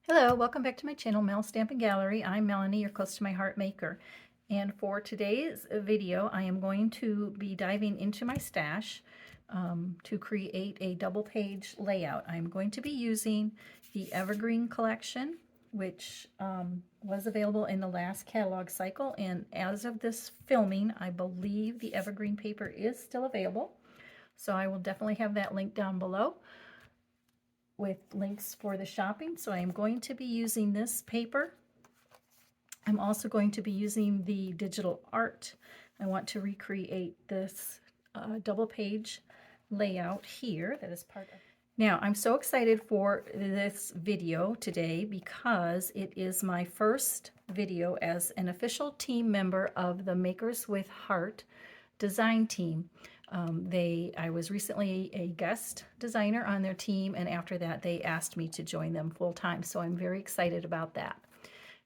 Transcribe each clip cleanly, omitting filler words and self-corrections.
Hello, welcome back to my channel, Mel Stampin' Gallery. I'm Melanie, your close to my heart maker. And for today's video, I am going to be diving into my stash to create a double page layout. I'm going to be using the Evergreen collection, which was available in the last catalog cycle. And as of this filming, I believe the Evergreen paper is still available. So I will definitely have that link down below with links for the shopping. So I am going to be using this paper. I'm also going to be using the digital art. I want to recreate this double page layout here that is part of. Now I'm so excited for this video today because it is my first video as an official team member of the Makers with Heart design team. I was recently a guest designer on their team, and after that they asked me to join them full time, so I'm very excited about that.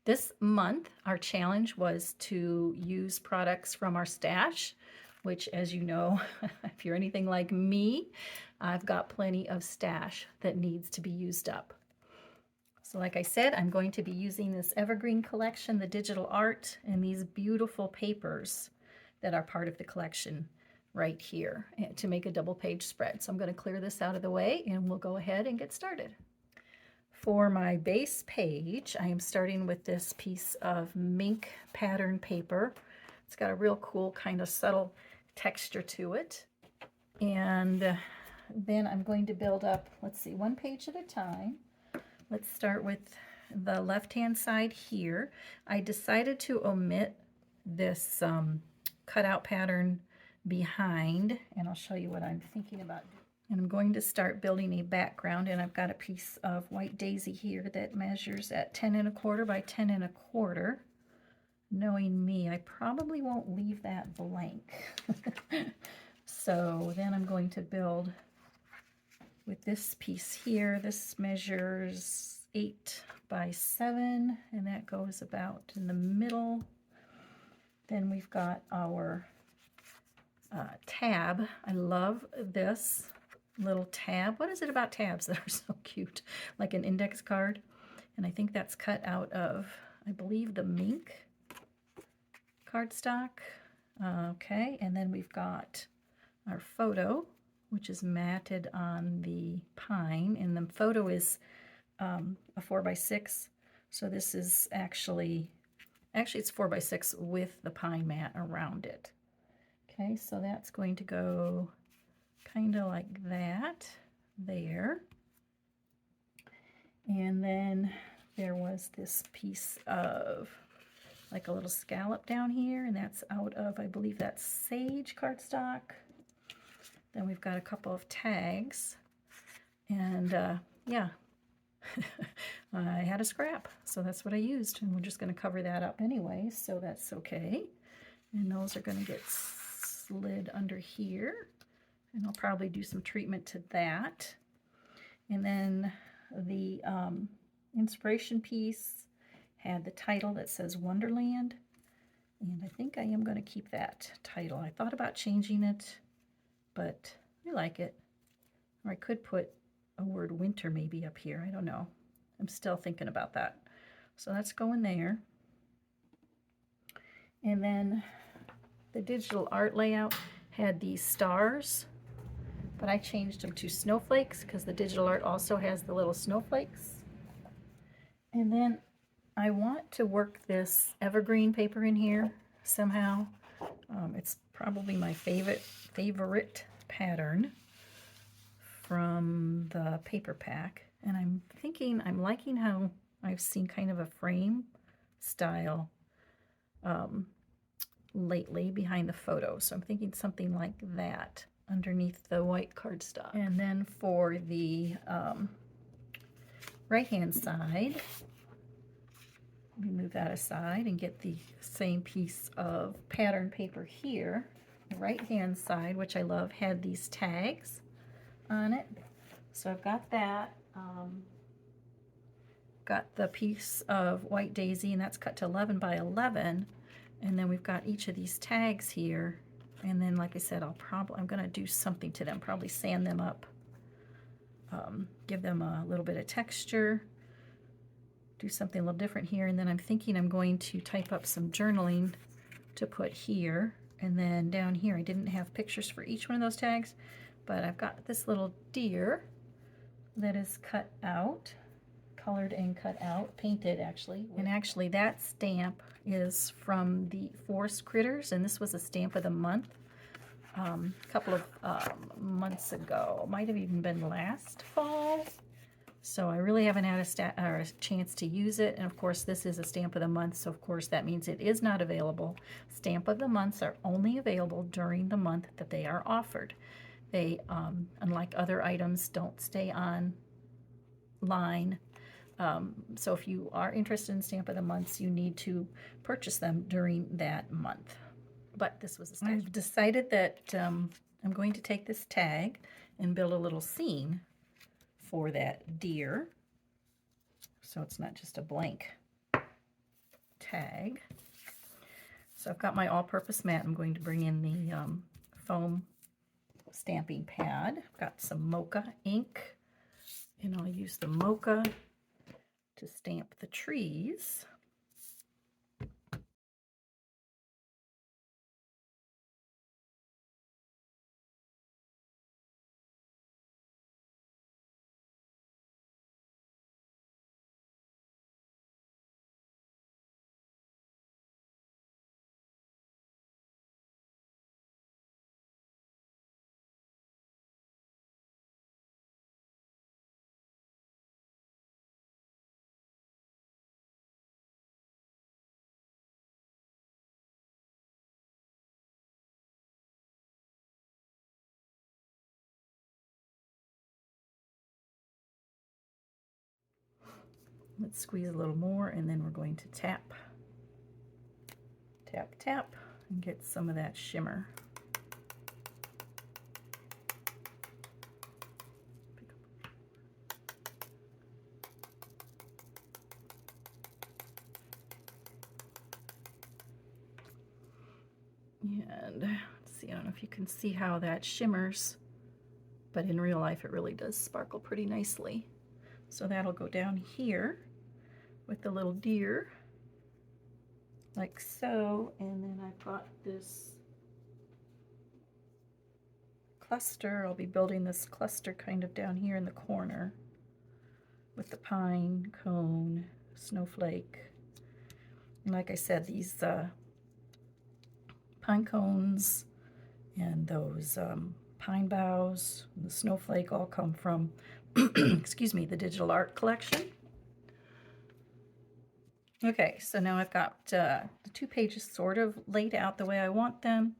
This month our challenge was to use products from our stash, which, as you know, if you're anything like me, I've got plenty of stash that needs to be used up. So like I said, I'm going to be using this Evergreen collection, the digital art, and these beautiful papers that are part of the collection right here to make a double page spread. So I'm going to clear this out of the way and we'll go ahead and get started. For my base page, I am starting with this piece of mink pattern paper. It's got a real cool kind of subtle texture to it. And then I'm going to build up, let's see, one page at a time. Let's start with the left-hand side here. I decided to omit this cutout pattern behind, and I'll show you what I'm thinking about doing. And I'm going to start building a background, and I've got a piece of white daisy here that measures at 10 1/4 by 10 1/4. Knowing me, I probably won't leave that blank. So then I'm going to build with this piece here. This measures 8 by 7, and that goes about in the middle. Then we've got our tab. I love this little tab. What is it about tabs that are so cute? Like an index card. And I think that's cut out of, I believe, the mink cardstock. Okay, and then we've got our photo, which is matted on the pine. And the photo is a 4 by 6. So this is actually it's 4 by 6 with the pine mat around it. Okay, so that's going to go kind of like that there. And then there was this piece of like a little scallop down here, and that's out of, I believe that's sage cardstock. Then we've got a couple of tags, and yeah, I had a scrap, so that's what I used, and we're just going to cover that up anyway, so that's okay. And those are going to get slid under here, and I'll probably do some treatment to that. And then the inspiration piece had the title that says Wonderland, and I think I am going to keep that title. I thought about changing it, but I like it. Or I could put a word winter maybe up here. I don't know. I'm still thinking about that. So that's going there. And then the digital art layout had these stars, but I changed them to snowflakes because the digital art also has the little snowflakes. And then I want to work this evergreen paper in here somehow. It's probably my favorite pattern from the paper pack. And I'm thinking, I'm liking how I've seen kind of a frame style lately behind the photo. So I'm thinking something like that underneath the white cardstock. And then for the right-hand side, let me move that aside and get the same piece of pattern paper here. The right-hand side, which I love, had these tags on it. So I've got that. Got the piece of white daisy, and that's cut to 11 by 11. And then we've got each of these tags here. And then, like I said, I'm going to do something to them, probably sand them up, give them a little bit of texture. do something a little different here. And then I'm thinking I'm going to type up some journaling to put here. And then down here, I didn't have pictures for each one of those tags, but I've got this little deer that is cut out, colored and cut out, painted actually. And actually that stamp is from the Forest Critters, and this was a stamp of the month a couple of months ago. Might have even been last fall. So I really haven't had a chance to use it. And of course, this is a stamp of the month. So of course, that means it is not available. Stamp of the months are only available during the month that they are offered. They, unlike other items, don't stay on line. So if you are interested in stamp of the months, you need to purchase them during that month. But this was a stash. I've decided that I'm going to take this tag and build a little scene for that deer. So it's not just a blank tag. So I've got my all-purpose mat. I'm going to bring in the foam stamping pad. I've got some mocha ink, and I'll use the mocha to stamp the trees. Let's squeeze a little more, and then we're going to tap, tap, tap, and get some of that shimmer. And let's see, I don't know if you can see how that shimmers, but in real life it really does sparkle pretty nicely. So that'll go down here with the little deer, like so. And then I've got this cluster. I'll be building this cluster kind of down here in the corner with the pine cone, snowflake. And like I said, these pine cones and those pine boughs and the snowflake all come from excuse me, the digital art collection. Okay, so now I've got the 2 pages sort of laid out the way I want them.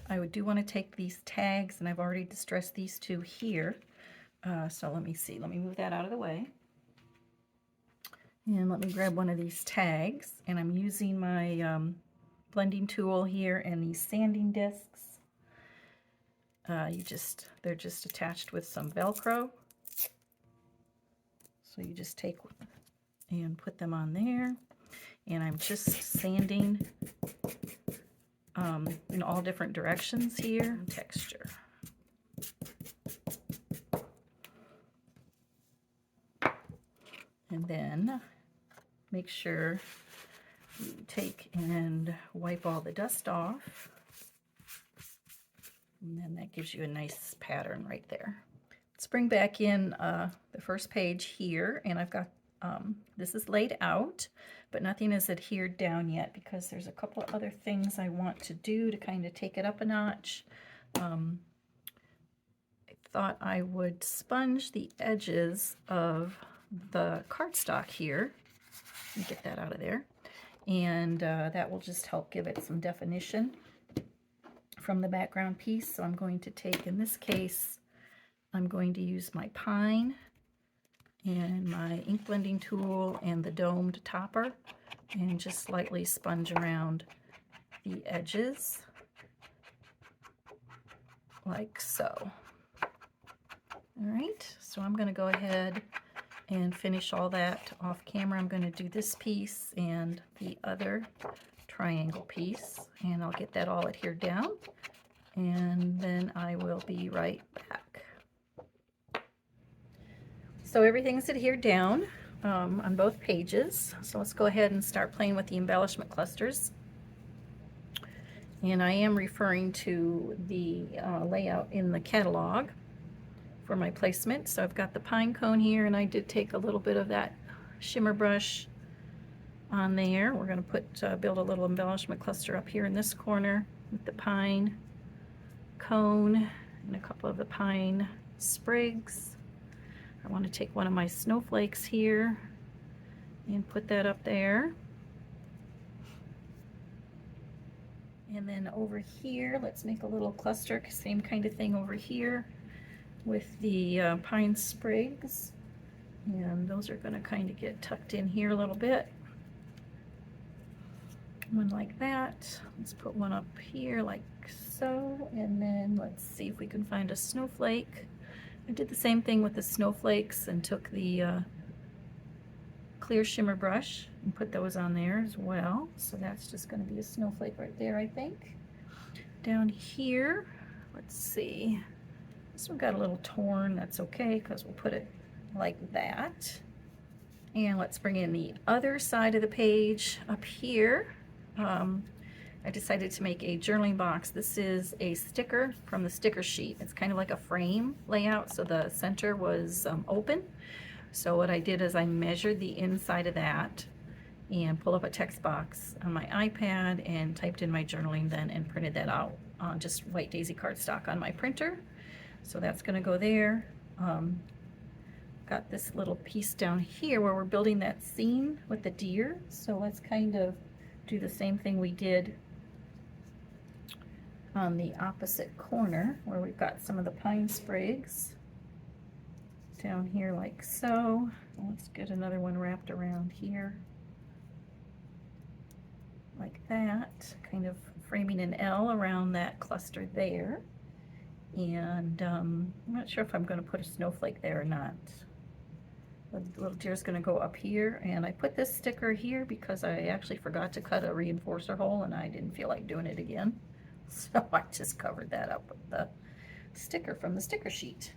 I do want to take these tags, and I've already distressed these 2 here. So let me see, let me move that out of the way. And let me grab one of these tags, and I'm using my blending tool here and these sanding discs. They're just attached with some Velcro. So you just take and put them on there. And I'm just sanding in all different directions here. Texture. And then make sure you take and wipe all the dust off. And then that gives you a nice pattern right there. Let's bring back in the first page here, and I've got this is laid out, but nothing is adhered down yet because there's a couple of other things I want to do to kind of take it up a notch. I thought I would sponge the edges of the cardstock here. Let me get that out of there. And that will just help give it some definition from the background piece. So I'm going to take, in this case, I'm going to use my pine and my ink blending tool and the domed topper and just slightly sponge around the edges like so. All right, so I'm going to go ahead and finish all that off camera. I'm going to do this piece and the other triangle piece, and I'll get that all adhered down, and then I will be right back. So everything's adhered down. on both pages. So let's go ahead and start playing with the embellishment clusters. And I am referring to the layout in the catalog for my placement. So I've got the pine cone here, and I did take a little bit of that shimmer brush on there. We're going to put build a little embellishment cluster up here in this corner with the pine cone and a couple of the pine sprigs. I want to take one of my snowflakes here and put that up there. And then over here, let's make a little cluster, same kind of thing over here with the pine sprigs. And those are going to kind of get tucked in here a little bit. One like that. Let's put one up here like so. And then let's see if we can find a snowflake. I did the same thing with the snowflakes and took the clear shimmer brush and put those on there as well. So that's just going to be a snowflake right there, I think. Down here, let's see. This one got a little torn. That's okay because we'll put it like that. And let's bring in the other side of the page up here. I decided to make a journaling box. This is a sticker from the sticker sheet. It's kind of like a frame layout, so the center was open. So what I did is I measured the inside of that and pulled up a text box on my iPad and typed in my journaling then and printed that out on just white daisy cardstock on my printer. So that's going to go there. Got this little piece down here where we're building that scene with the deer. So let's kind of do the same thing we did on the opposite corner where we've got some of the pine sprigs down here like so. Let's get another one wrapped around here like that, kind of framing an L around that cluster there. And I'm not sure if I'm going to put a snowflake there or not. The little deer's going to go up here, and I put this sticker here because I actually forgot to cut a reinforcer hole and I didn't feel like doing it again. So I just covered that up with the sticker from the sticker sheet.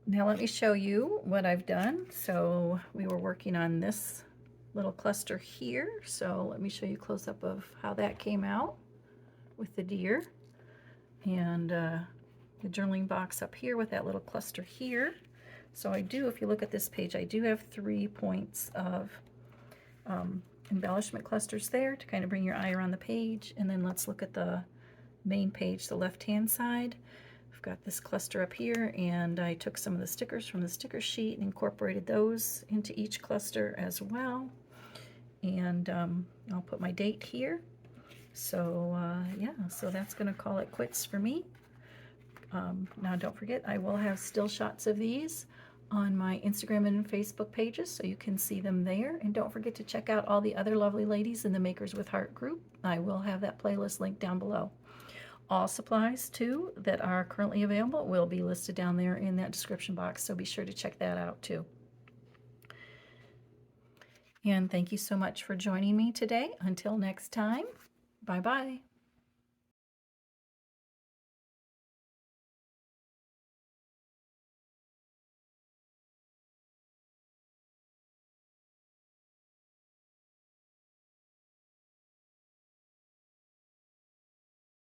Now let me show you what I've done. So we were working on this little cluster here. So let me show you a close-up of how that came out with the deer. And the journaling box up here with that little cluster here. So I do, if you look at this page, I do have 3 points of embellishment clusters there to kind of bring your eye around the page. And then let's look at the main page, the left-hand side. I've got this cluster up here, and I took some of the stickers from the sticker sheet and incorporated those into each cluster as well. And I'll put my date here. So yeah, so that's going to call it quits for me. Now don't forget, I will have still shots of these on my Instagram and Facebook pages, so you can see them there. And don't forget to check out all the other lovely ladies in the Makers with Heart group. I will have that playlist linked down below. All supplies too that are currently available will be listed down there in that description box, so be sure to check that out too. And thank you so much for joining me today. Until next time, bye-bye.